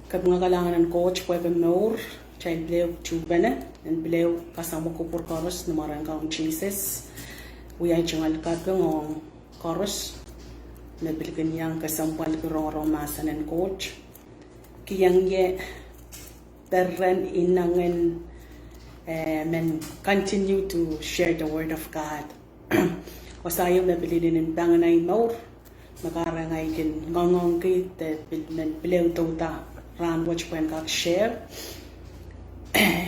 Kapungalangan ng coach pwede maur, child bleu chubene, and bleu kasama ko por chorus na marangkang Jesus. Uyay changal kakang chorus, na bilgan yang kasampal kurong masan and coach. Kiyang ye terren inangan men continue to share the word of God. Wasayo na bilinin ng banganay maur, makarangay kin ngongong ki te men bleu tota. Ran watch when kak share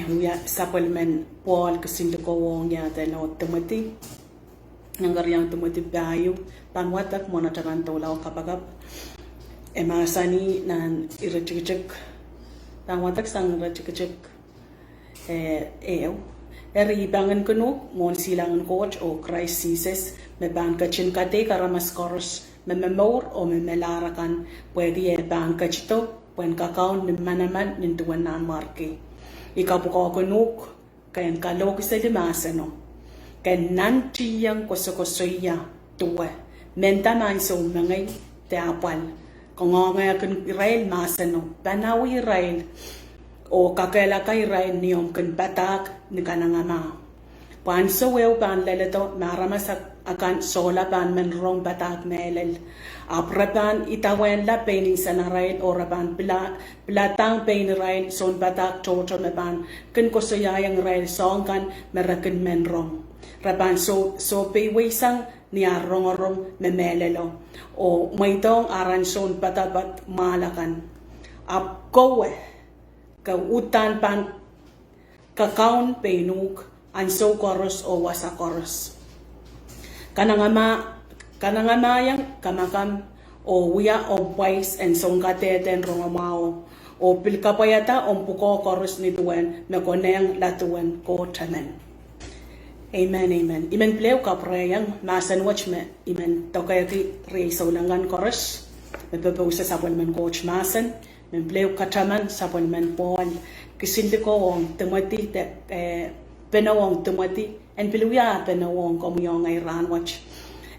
ya supplement Paul kasi ko wong ya te no Timothy nangaryang Timothy bayo panwatak mo na taran tolaw kapagap emasani nan irachik panwatak sang irachik eri bangan kuno mon silangan coach o Christ Jesus me ban kachin kate karamas chorus me memor o me melarakan pwede e ban kachito when kakaon ni manaman nintuan na marke. Ikaw po ko nuk, kayan kalok sa limasa no. Kayan nantiyang kosokosoya tuwa. Menta man so mangay teapal. Kung nga kan Israel masa no, banawi Israel. O kakela ka Israel niyom kan batak ni kanangama. Pan so wew pan leleto maramasak akan sola pan menrong batak melel. Aprapan itawen la pening sanarain o raban pilatang pening rain son batak chocho meban ken kosayang rain song kan meraken menrong raban so pewisang niarong memelelo o maitong aran son batabat malakan ap kowe ka utan pan kakaon penuk an so koros o wasa koros kanangamayang kamakam o wiya o wais and songkateten rongomao o pilkapayata o puko koros ni tuwen na koneng latuwen ko tamen. Amen, amen. Imen pleo kaprayang masan watch me imen tokayaki reiso langan koros mepepusa sapon men coach masan men pleo kataman sapon men Paul kisindi ko ang Timothy penawong Timothy and piluya penawong komyong ay ran watch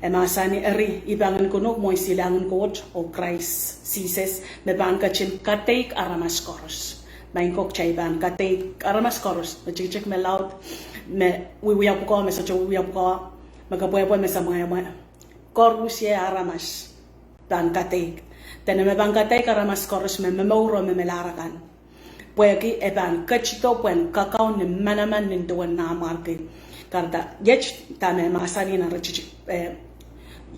emasani eri ibangan kuno mo silangan coach o Christ Jesus me ban kachin katek aramas chorus main kok chay ban katek aramas chorus me chichik me loud me wiya ko me sacho wiya ko magaboy me sa mga chorus ye aramas ban katek tene me ban katek aramas chorus me mauro me melarakan pueki eban kachito puen kakao ni manaman ninduan na marke karta yech tame masani na rechichi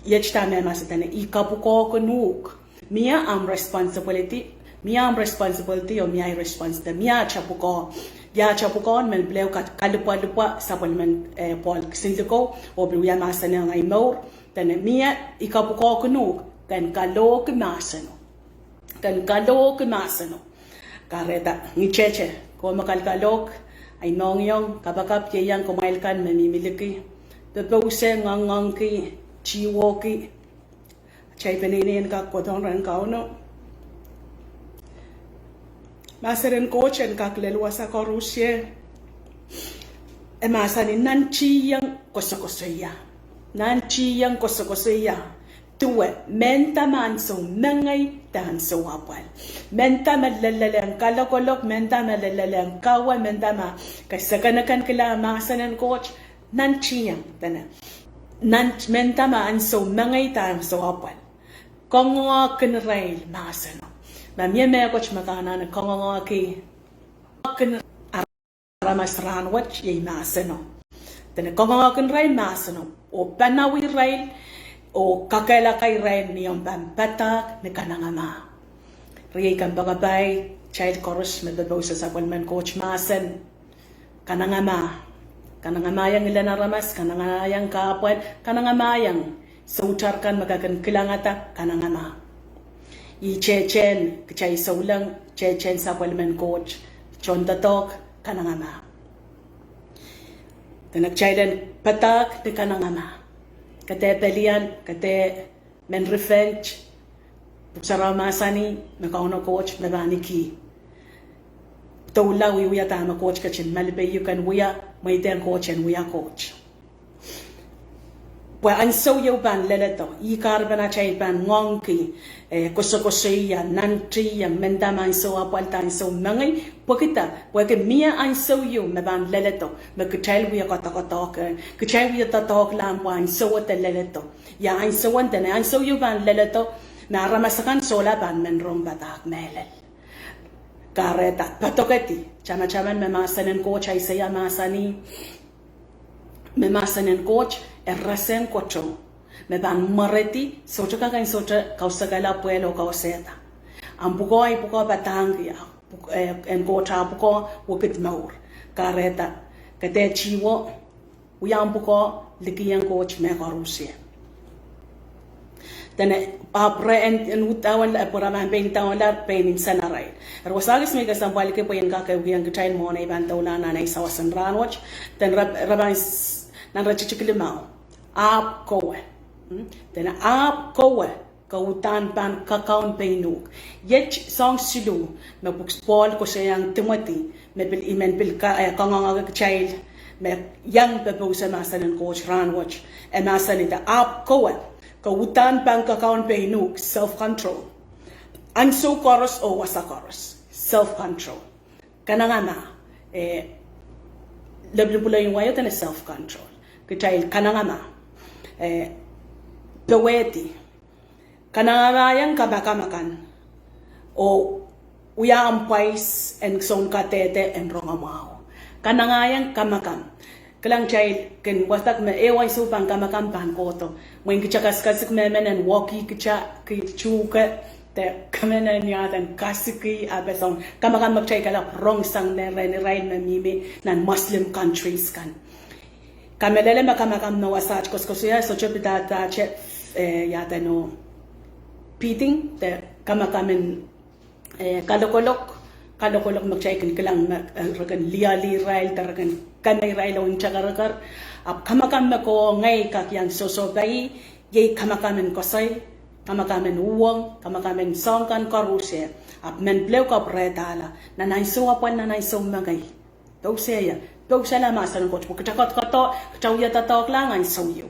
yech tame masatane ikapuko kunuk mia am responsibility o mia responsibility mia chapuko ya chapuko men bleu kalupwa sapol men Paul sindiko o bleu ya masane ngai mor tane mia ikapuko kunuk kan kalok masano kareta ngicheche ko makalkalok ay nongyong kabakap yeyang kumailkan mamimiliki pepause ngangang ki chiwo ki chay peninin ka kodong ran kauno maseren kochen kaklelwa sa korusye emasanin nanchiyang kosokosoya tuwe menta manso nangay tahan sa wapal menta malalaleng kalakolok menta malalaleng kawa menta ma kasakanakan kila masanan coach nanchiyang tana menta manso nangay tahan sa wapal kongo kinrail masano mamye me coach makana na kongo ki aramas ranwach yay masano tana kongo kinrail masano o panawi rail o kakela kay rain niyong batak ni kanangama. Riyay kang bagabay, child chorus, medadaw sa sapalman coach masan. Kanangamayang ilan naramas, kanangamayang kaapwan, kanangamayang sautar kan magagan kilangata, kanangama. I-chechen, kachay saulang, chechen sapalman coach, chondatok, kanangama. Tanagchaylan patak ni kanangama. Kate pelian, kate men revenge, sarama masani, makauno coach, mabani ki. Tawla wiya tama coach kachin, malibe you can wiya, may ten coach and wiya coach. Pwa an so yo ban leleto, I karbana chay ban ngonki, kosokosia, nantri, mendama an so apalta an so mangi, pokita, pwake mia an so yo me ban leleto, me kuchel we kotakotok, kuchel we tatok lampo an so at the leleto, ya an so one then an so yo ban leleto, na ramasakan sola ban men rombatak melel. Kareta, patoketi, chama me masanen coach, I say a masani, me masanen coach, rasen kocho me ban mareti socho ka kan socho kausagala puelo kauseta ampuko ay puko batangi en kota puko wukit maur kareta kate chiwo uyam puko likiyan coach me karusia tene apre en utawan la puraman beng tawan la penin sanarai rosagis me kasambal ke poyen ka ke uyang kitain mo na iban tawla na nay sawasan ranwatch ten raban nan rachichikilimao ap kowe tena ap kowe kautan pan kakaun peinuk yech song silu me books Paul ko sayang Timothy me bil imen bil ka kanganga child me young people sa masalan coach ranwatch e masalan da ap kowe kautan pan kakaun peinuk self control anso chorus o wasa chorus self control kanangana lebulay yung wayo tena self control child kanangana peweti kanangana yang kabakamakan o uyang pais en son katete en rongamao kanangayang kamakam kalang child ken watak me ewan so pang kamakam pan koto when kichakasik me men and walkie kicha kichuka te kamena nyatan kasiki abesong kamakam magchay kala wrong sang ne rain na mimi nan Muslim countries kan kamelele makamakam no wasach koskosuya so chepita ta che yata no piting te kamakamen kalokolok magchay kin kalang ragan liali rail taragan kanay rail on chagarakar ap kamakam ko ngay kakyang sosobay ye kamakamen kosay kamakamen uwang kamakamen songkan karusya ap men bleu ka pretala na naiso apan na naiso magay daw siya daw siya na masan ko kachakot kato kachawya tatok lang ang soyo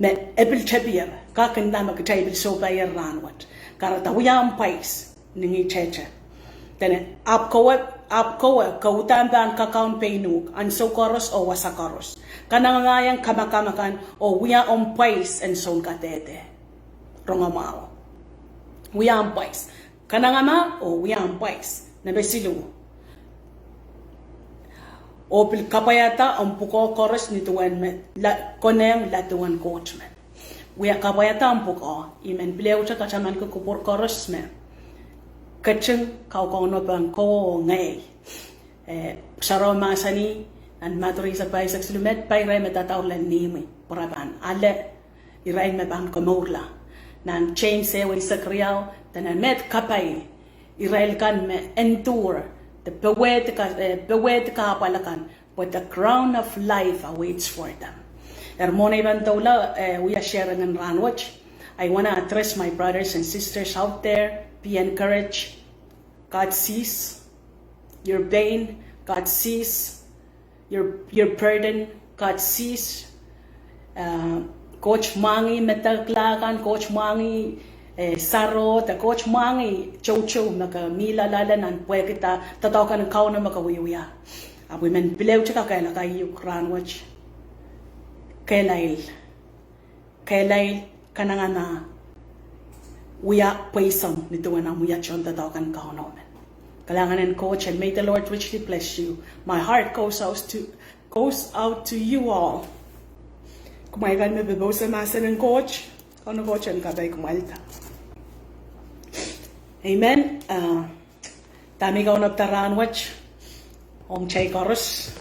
me ebil chebier kakanda magchay bil sobay ranwat karata uyang pais ningi cheche tene ap kowe kautan ban kakaun peinuk an so koros o wasakaros kanangayang kamakamakan o uya on pais en son katete rongamao uya on pais kanangama o uya on pais na besilu o pil kapayata ang puko koros ni tuwan me la koneng la tuwan coach me uya kapayata ang puko imen pleo cha kachaman ko kupor koros me kacheng kau kono bang ko ngay saro masani an maturi sa pai sa silumet pai rai metataw lan nimi paraban ale irai me bang komorla nan change se wi sa kriyaw tanan met kapay irai kan me endure the bewed ka palakan but the crown of life awaits for them ermona iban tawla we are sharing and ranwatch I want to address my brothers and sisters out there. Be encouraged. God sees your pain. God sees your burden. God sees Coach Mangi metaklakan, Coach Mangi saro, the Coach Mangi chocho maka mila lalanan pwe kita tatawakan ng kauna makawiwiya. Abu men bilew chika kaila kayo ranwatch. Kailay kanangana uya paisang nito na muya chon tatawakan kaunomen. Kalanganan coach, and may the Lord richly bless you. My heart goes out to you all. Kumaigan me bebo sa masa ng coach. Kano coach ang kabay kumalta. Amen. Tami ka unab taranwatch. Ong chay koros.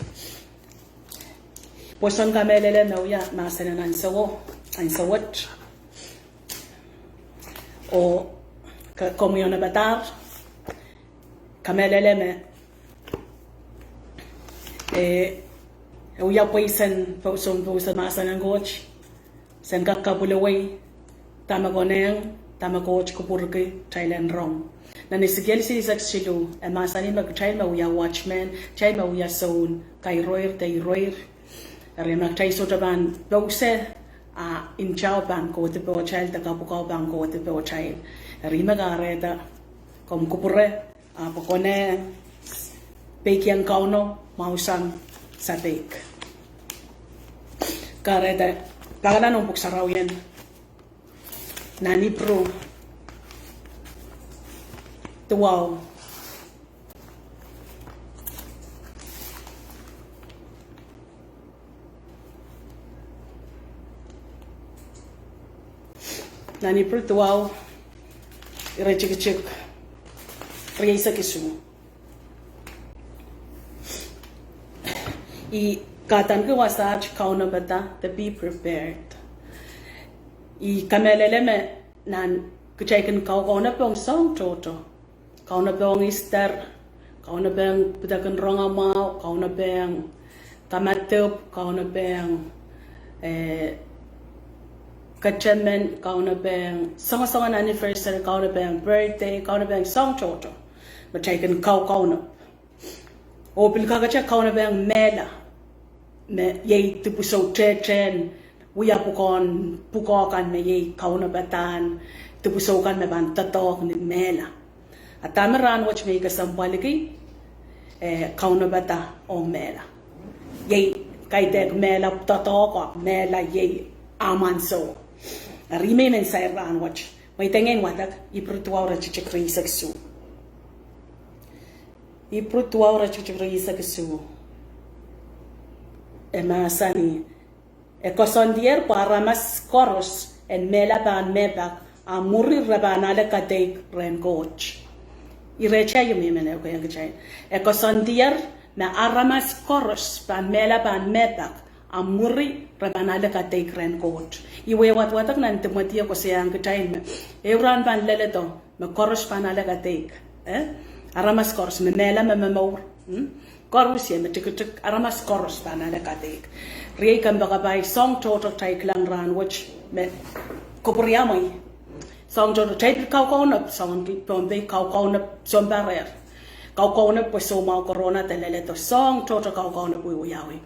Puson kamelele na uya masa na nansawo. Ansawat. O komyon na batar. Kamelele me. Uya paisan pauson masa ng coach. Sen kakabulaway. Tama ko nang tama coach ko purke Thailand wrong. Na nisigel si Isaac Shilu. Masa ni mag-child mauya watchman. Child mauya zone. Kay Royer tay Royer. Rimak tay so taban bose in chao ban ko te po child ta kapukaw ban ko te po child. Rimak areta kom kupure pokone pekian kauno mausan sa bake. Kareta kagana nung puksaraw yan. Nani pro tuwaw. Nani pro tuwaw. Irechik-chik. Riyasa kisu. I katan ko wasaj kauna bata to be prepared. I kamelele me nan kuchaikan kauna pong song toto. Kauna pong Easter, kauna pong putakan rongamau, kauna pong kamatop, kauna pong kachamen, kauna pong song anniversary, kauna pong birthday, kauna pong song toto. Kuchaikan kauna. O pilkagacha kauna pong mela. Me yei tupuso chechen. Uya pukokan me yei kauna batan tupusokan me ban tatok ni mela atamaran watch me ka sambaliki kauna bata o mela yei kaitek mela tatok mela yei amanso remain inside ran watch may tengen watak iprutuaura chichikri saksu emasani Koasoandier para mas koros en mela ban mebak amuri rabana le katek ren coach. Irecha yumimene ko yang kacay. Koasoandier na aramas koros ban mela ban mebak amuri rabana le katek ren coach. Iwe watak nan timotia ko sayang kacay me. Euran ban leleto me koros ban le katek. Aramas koros me mela me memor. Koros ye me tik aramas koros ban le katek. Riay kan bagabay song toto tay klang ran which me koporiamay song toto tay kaukaunap song pombe kaukaunap sombarer kaukaunap pues soma corona teleleto song toto kaukaunap uyawi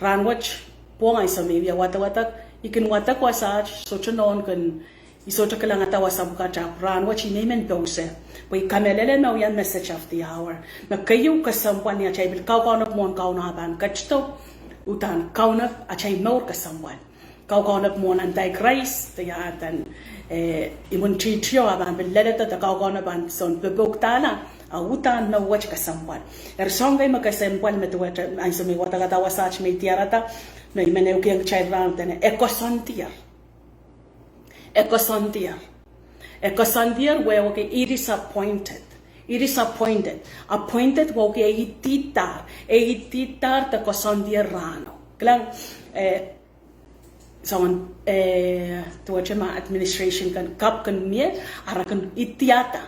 ran which puangay sa mibya wata ikin wata kwasach so chunon kan iso kalang atawa sa bukata ran which inimen pose poi kamelele no yan message of the hour na kayo kasampan niya chay bil kaukaunap mon kaunaban kachto utan kaunap achay maur kasamwan kaunap mon anti-Christ tayatan imun chityo aban beleleta ta kaunap an son bebuktala utan na watch kasamwan songay makasamwan metuwata ay sumi wata katawa sach may tiarata na imenew kiyang chay round tene Koasoandier where okay it is appointed. It is appointed. Appointed woke eititar ta Koasoandier rano. Klang someone tuwachema administration kan kap kan mie arakan itiata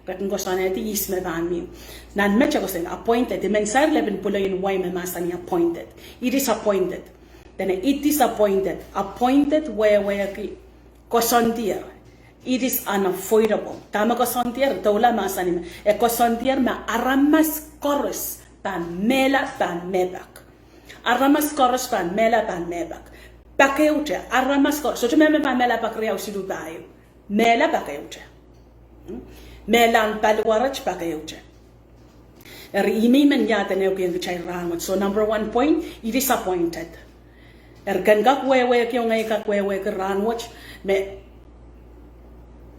rakan Koasoandier ti isme ban mi. Nan mecha ko sen appointed. The mensar leben pulo in way me masani appointed. It is appointed. Then it is appointed. Appointed where Koasoandier. It is unavoidable. Tama Koasoandier, taula masanim. Koasoandier ma aramas koros pan mela pan mebak. Aramas koros pan mela pan mebak. Pakeuche, aramas koros. So meme pan mela pakriau sidu bayo. Mela pakeuche. Melan palwarach pakeuche. Imi men yata neukian kichay rangot. So number 1 point, it is appointed. Gangak wewe kyo ngay kakwewe karanwach me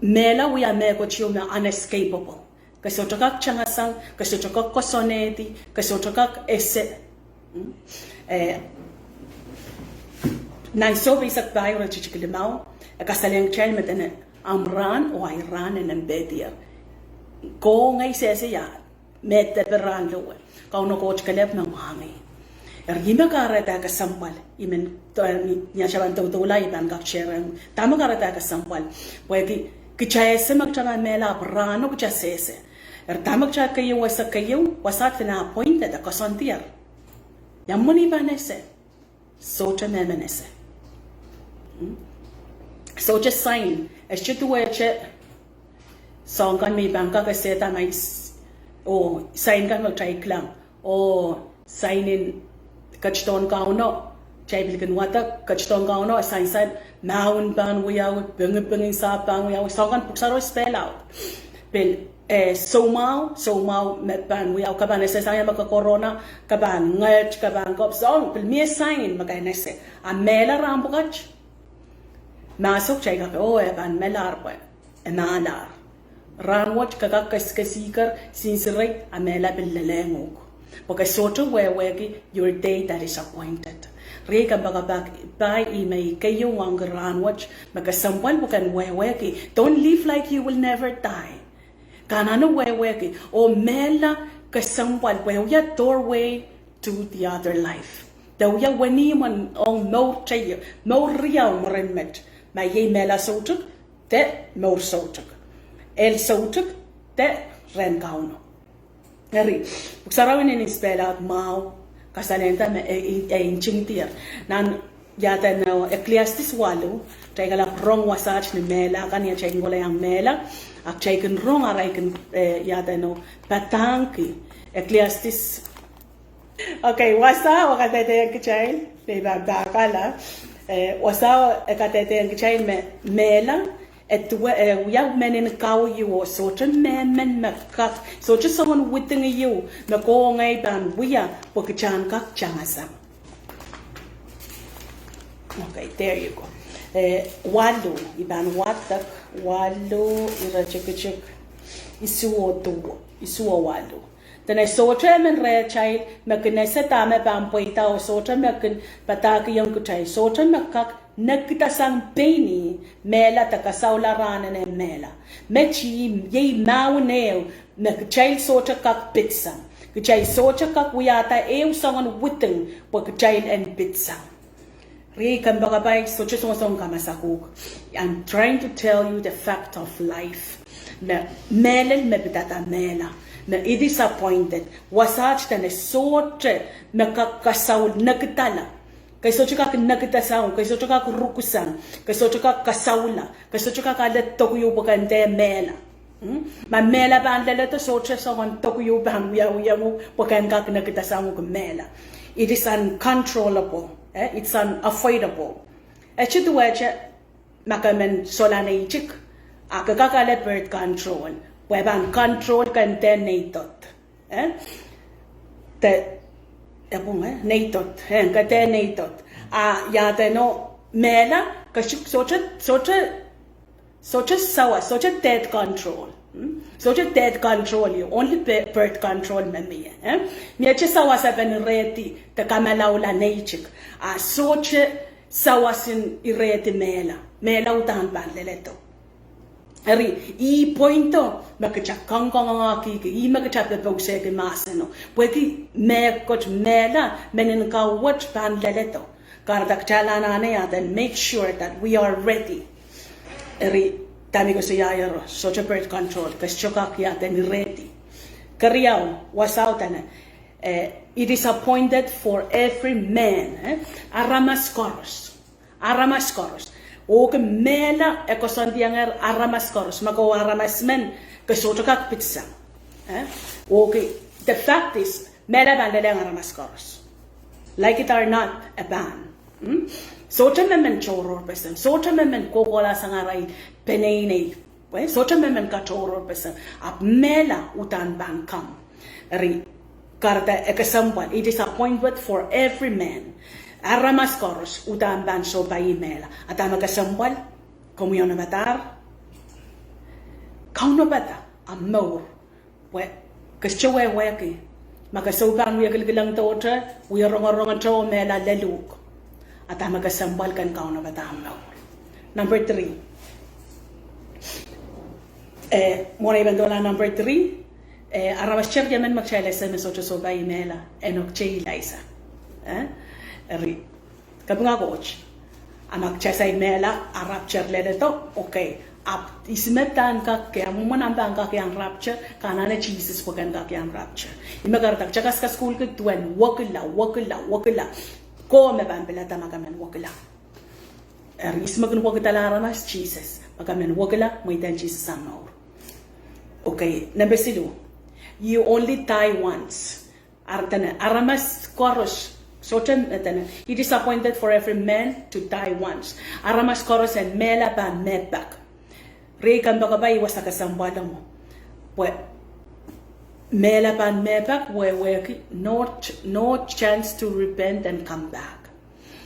mela we are meko chioma unescapable. Kasi otokak changasang, kasi otokak kosoneti, kasi otokak ese. Naiso bisak bayo na chichikilimao, kasalang chay metene amran o ayran en embedier. Ko ngay sese ya, mete peran lowe. Kauno ko chikalep ng mahangi. Ergime karata ka sampal, imen niya siya bantutula iban kakcherang. Tama karata ka sampal. Pwede kichayese magchana mela brano kichasese. Tama kcha kayo wasak na appointed a Koasoandier. Yamuni banese. Socha memenese. Socha sign. Eschitu weche. Songkan may bangka kaseta may sign kan magchay klang. O sign in kachton kauno Chay bilkin wata kachtonga ono asaisan maun ban wiyaw bunging sa ban wiyaw sogan puksaro spell out. Bil somau met ban wiyaw kaban esaya maka corona kaban ngat kaban kop song bil mi sign maka nese a mela rambugach masuk chay ka ban melar pa enalar ranwat kaka kasikar sinsiray a mela bil lelengok. Because sort of where your day that is appointed. Reka bagabag by imay kayo ang ranwatch magasampal bukan weweki. Don't live like you will never die. Kanano weweki o mela kasampal wewya doorway to the other life. Dawya waniman on no chayo no real morenmet. May mela sotuk te mo sotuk. El sotuk te ren kauno. Eri, sarawin ini spell out mau kasalenta me inchintir nan yata na Ecclesiastes 8 tayo la wrong wasach ni mela kanya chay ngola yang mela ak chay kan wrong aray kan yata no patangki Ecclesiastes. Okay, wasa wakatete yang kichay diba bakala wasa wakatete yang kichay mela et young men in cow you or sort of men makak so just someone within you na ko ngay ban buya pagchan kak changasam. Okay, there you go. Walo iban watak walo ira check isuo walo. Then I saw him and red child, Macanessa Tame Bampoita or Sota Macan, Pataki young Kutai, Sota Macak, Nakita Sang Penny, Mela Takasaula Ran and Mela. Mechi ye mau nail, Nakachai Sota Kak Pizza. Kuchai Sota Kak Wiata, Ew Song Witten, Wakachai and Pizza. I'm trying to tell you the fact of life. Mela mebitata mela. Na i-disappointed, wasach ta na sotre nakakasaw nagtala. Kay sotre ka nagtasaw, kay sotre ka rukusan, kay sotre ka kasawla, kay sotre ka kalat tokuyo bakante mela. Ma mela ba ang lalato sotre sa kong tokuyo bang wiya mo bakan ka nagtasaw mo mela. It is uncontrollable, it's unavoidable. Echito weche makamen solana ichik, akakakala birth control. Weban control contaminated. Nated. Contaminated. Yata no mela kashik socha sawa, socha dead control. Socha dead control you only birth control memi. Miache sawa sa benreti te kamalaula neichik. Socha sawa sin ireti mela. Mela utan ban leleto. Eri I pointo makachakang kangaki I makachap the bose ke maseno pweki me kot mela menen ka watch pan leleto kardak chalana ne then make sure that we are ready. Eri tami ko sayayaro social birth control kaschoka ya then ready kariyaw wasautan it is appointed for every man aramas koros o ke mela Koasoandier aramas koros mako aramas men ke soto kak pizza okay, the fact is mela ban lele aramas koros like it or not a ban soto men choror person soto men kokola sangaray penene soto men ka choror person ap mela utan ban kam ri karta example it is appointed for every man. Aramas koros utan ban so bayi mela atama kasambal komunyon batar kauno bata amor we kaschowe weki makasoban we gilgilang totra we rongorongan to mela leluk atama kasambal kan kauno bata amor. Number 3 mona ibandola number 3 aramas chef yamen makchela sa mesocho so bayi mela enok cheilaisa Eri kabunga coach anak chasay mela a rapture leto okay ap ismetan ka kaya mo manambang ka kaya rapture kana na Jesus pagan ka kaya rapture imagartak chakas ka school ko tuan wakila ko me ban belata magamen wakila eri ismagun wakila ramas Jesus magamen wakila mo itan Jesus amor. Okay, number 2 you only die once artana aramas koros It is appointed for every man to die once. Aramas koros and mela ba medback. Rekan baka iwas nakasambala mo. Mela ba medback where no chance to repent and come back.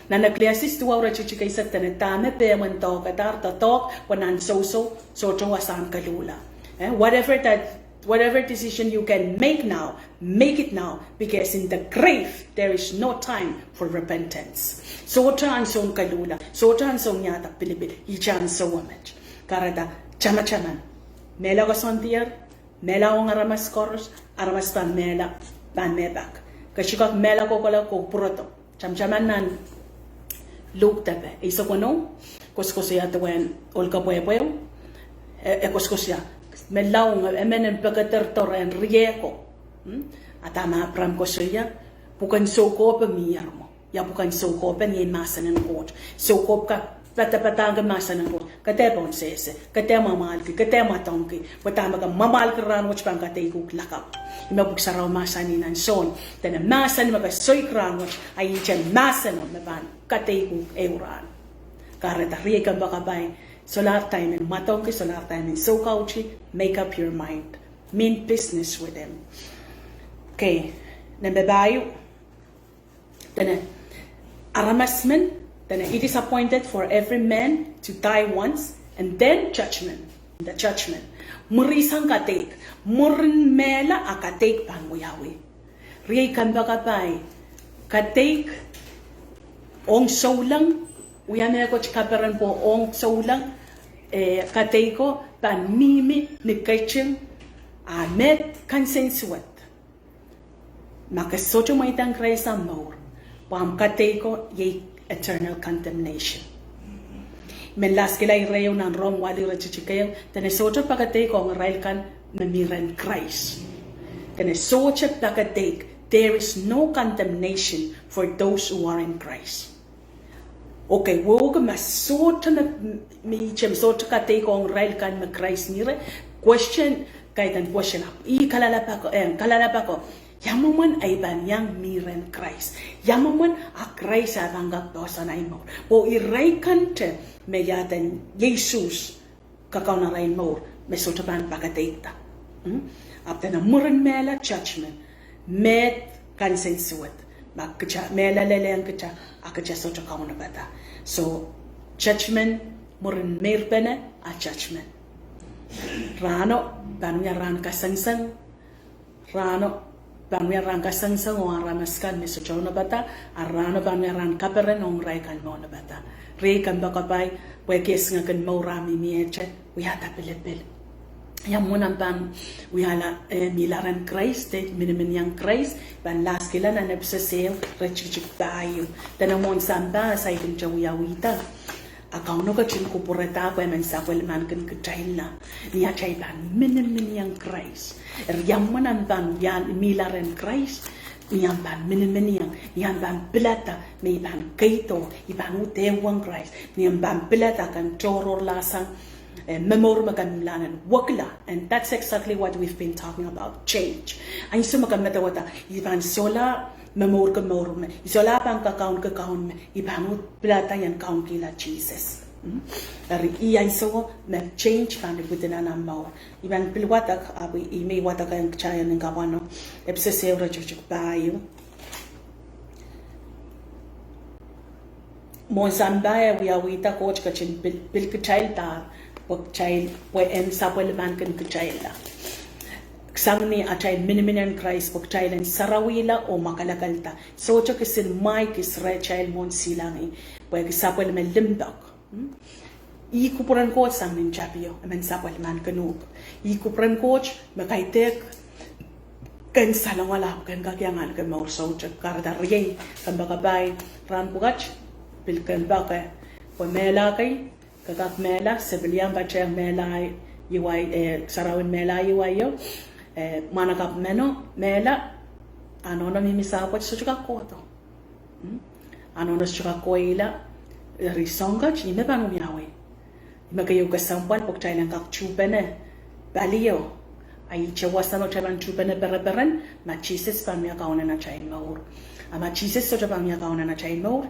Na nagleasis tuwa ura chichika isa tanetame pe man talk atar talk wanan so wasan kalula. Whatever decision you can make now, make it now, because in the grave there is no time for repentance. Sota ang song kalula, sota ang song yata pilipil, ichan so wamech. Karada chama mela Koasoandier, mela ong aramas koros, aramas pan mela pan mebak. Kashikak mela ko kala ko proto, chaman nan Luke tape. Iso kono, koskosya tuwen olka pueblo, koskosya. Melaung emenen pagater toren rieko atama pram ko siya bukan soko pemiyarmo ya bukan soko penyen masanan kot soko ka patapatanga masanan kot katepon sese katema malki katema tonki patama ka mamal kran wach pang katay kuk lakap imabuk saraw masaninan son tena masan maka soy kran wach ay chen masanon maban katay kuk euran kareta rieka baka bay solar time and matonki solar time and so kauchi, make up your mind. Mean business with them. Okay, nambabayo. Then aramasman. Then it is appointed for every man to die once, and then judgment. The judgment. Murisang katek. Murin mela akatek panguyawi. Riyay kambakabay. Katek. Ong solang. Uyana ko chikaperan po ong solang. Kateko pan mimi ni kaching amet consensuat makasoto mo itang kresa more pam kateko ye eternal condemnation melas kila ireo nan rom wali rachichikayo tenesoto pakateko ang rail kan memiran Christ tenesoto pakateko there is no condemnation for those who are in Christ. Okay, woga masota na mi chem sota ka take on rail kan ma Christ nire question kaitan question up I kalala ko yamaman ay ban yang miren Christ yamaman a Christ abanga bosa na imo o iray kante me yatan Jesus kakaw na rain mo me sota ban pakatita apta na muren mela judgment met consensuat makcha mela leleng kita akacha sota kaw na bata. So, judgment, murin merbene a judgment. Rano, banuya ran kasangsang. Rano, banuya ran kasangsang o aramaskan ni sochaw na bata. Arano, banuya ran kaperen o raikan mo na bata. Reikan bakabay, wekes nga kan maurami miyeche, wiyata pilipil. Yang munang ban wiyala milaran Christ, minimin yang Christ, ban las kila na nebsasel, rechichik tayo. Tanamon samba sa itin siya wiyawita. Akaw no ka chin kupureta ko emen sa kwelman kan kachayl na. Niya chay ban minimin yang Christ. Yang munang ban yan milaran Christ, niyan ban minimin yang ban pilata, may ban kaito, iban utewang Christ, niyan ban pilata kan choror lasang, memor magamlanan wakla, and that's exactly what we've been talking about, change. Ang sumagamata iban sola memor me isola pang kakaon me iban plata yan kaon kila Jesus. Dari iyan so me change kan butina na mau iban pilwatak abi ime watak ang chaya ng kabano epsese ora chuchuk bayo Mozambaya wiyawita coach kachin bil kachayl ta wag child we en sapel man kan kachayla sang ni a child minimin Christ wag child en sarawila o makalakalta so cho kisin Mike is re child mon silangi wag sapel men limbak I kupuran coach sang nin chapio men sapel man kanuk I kupuran coach makaitek kan salawala kan kakyangan kan maur so cho karda riyay kan bakabay ran pugach pilkan baka pamela kay kakak mela sebilian baca mela iwai sarawin mela iwayo manakap meno mela anono mimisa ko suka koto anono suka koila risonga chime panu miawe magayo kasampan pok chailan kak chupene balio ai chawasano chaban chupene bereberan na chises pamia kauna na chain maur Ama Jesus so jabang ya kauna na chain more.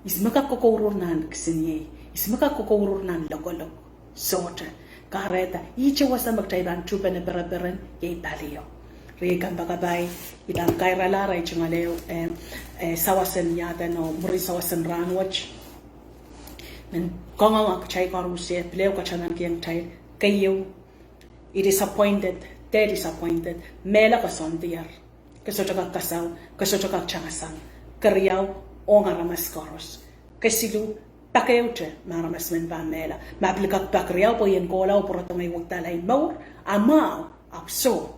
Ismaka kokorur nan ksinye. Ismaka kokorur nan logolog. Sorte. Kareta. Iche wasa magtaiban tupen na peraperen yay palio. Rigan bagabay. Idang kaira lara ichungaleo sawasen yata no muri sawasen ranwach. Men kongawak chay karusye. Pleo kachanan kiyang chay. Kayo. Disappointed. They're disappointed. Mela Koasoandier. Kasotokak kasaw. Kasotokak changasang. Karyaw. O nga ramas koros. Kasilu. Pakayuche. Maramas men pa mela. Maplikak pakriyaw po yan kolaw. Puro may wagtalay maur. Amaw. Apso.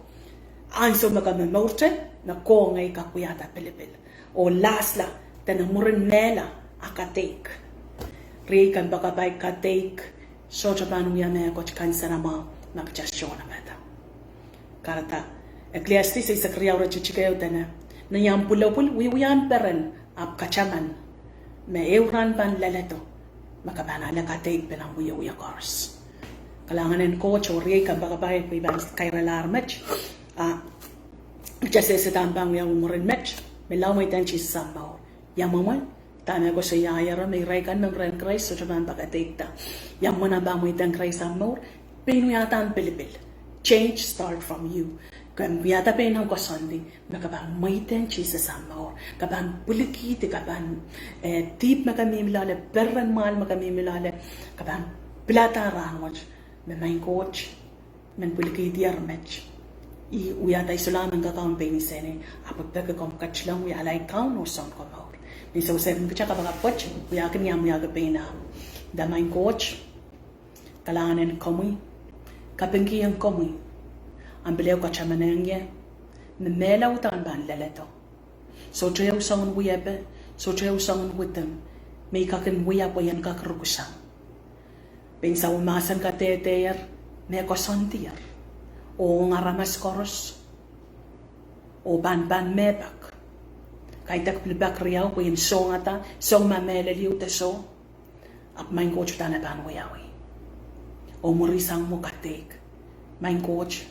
Anso makamamorte. Na ko ngay kakuyata pilipil. O lasla. Tanamurin mela. Akatek. Rikan bakabay katek. Sochabanong yame koch kansanamaw. Nakachasyon na meta. Karata, Ecclesiastes ay sakriyaw ra chichikayo tana. Nayang pulapul, wiwiyan peren, ap kachaman. May euran pan lalato. Makabana lakatay pinang wiya kors. Kalanganin ko, chorye ka bakabay, wiban kay relarmech. Jase sa tambang yung umurin mech. May lamay tan chis sambaw. Yamaman, tana ko sa yayara, may raykan ng ren Christ, so chaman bakatay ta. Yamaman na ba mo itang Christ sambaw? Pinuyata ang pilipil. Change start from you. Kan yata pa ng Koasoandier, nakaban maiten Jesus amor, kaban pulikiti, kaban tip makamimilale, perran mal makamimilale, kaban plata ranwach, men main coach, men pulikiti armech. Uyata isolan ang kakawang penisene, apagpeka kom kachlang uyalay kaun o son komor. Niso seven kcha kabagapoch, uyakin yam uyaga pena. Da main coach, kalanganen komi, kapengki ang komi. Ang bileo ka chamanangye, memela utan ban leleto. So treo sangon wiyebe, so treo sangon witem, may kakin wiyap wayan kakarugusang. Pensa umasan ka teteyer, may Koasoandier, o ngaramas koros, o ban mebak. Kahit akbilbak riyaw, wayan song ata, song mameleliw te so, ap main coach tana ban wiyawi. O murisang mo katig, main coach,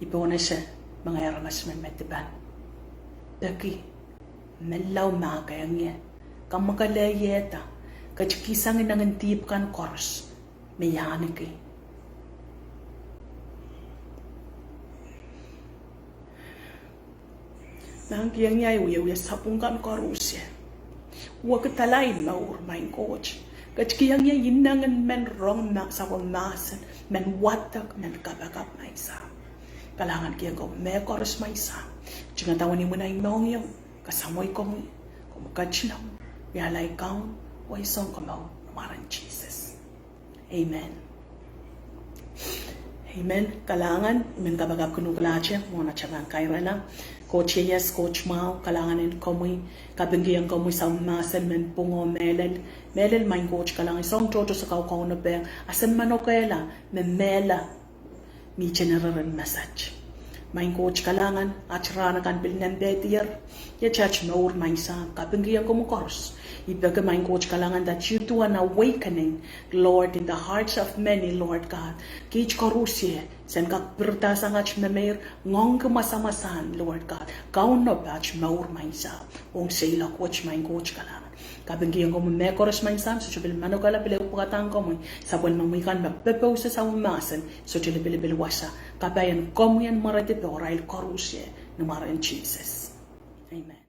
ipona siya, mga aramas man metiban. Daki, melaw magayang yan, kamakalayeta, kachikisang inangantip kan kors, mayanik eh. Nangkiyang yay, uyaw sapung kan korusya. Huwag talay maur, main coach. Kachikiyang yay, inangan men rong sa kumasan, men watak, men kabagap na isa. Kalangan kaya ko, may koros may isa. Tsinga tawani mo na yung noong yung, kasamoy ko mo, kumukachlang, yalay kaun, o isang kamaw, umaran Jesus. Amen. Amen. Kalangan, men kabagap ko nung kalache, muna tiyang kaira na. Coach yes, coach mau, kalanganin komoy, kabinggiyang komoy sa umasan, men pungo melel. Melel main coach kalangan, isang toto sa kaukaw na peng, asan manokela, men mela, mi general message. Main coach kalangan, atrana kan bilnan betier, ya church maur main sa, kabinggiyang komukors. Ibaga main coach kalangan that you do an awakening, Lord, in the hearts of many, Lord God. Kich korusye, sen kak perta sangat memer, ngong kemasamasan, Lord God. Kau no batch maur main sa, ong sila coach main coach kalangan. Kabinggiyang ko may koros main sa, so chubil mano kala pila upakatang ko mo, sabon mamuikan magpepew sa umasan, so chili pilibil wasa, kabayan komo yan marati pe orail korusye, numara in Jesus. Amen.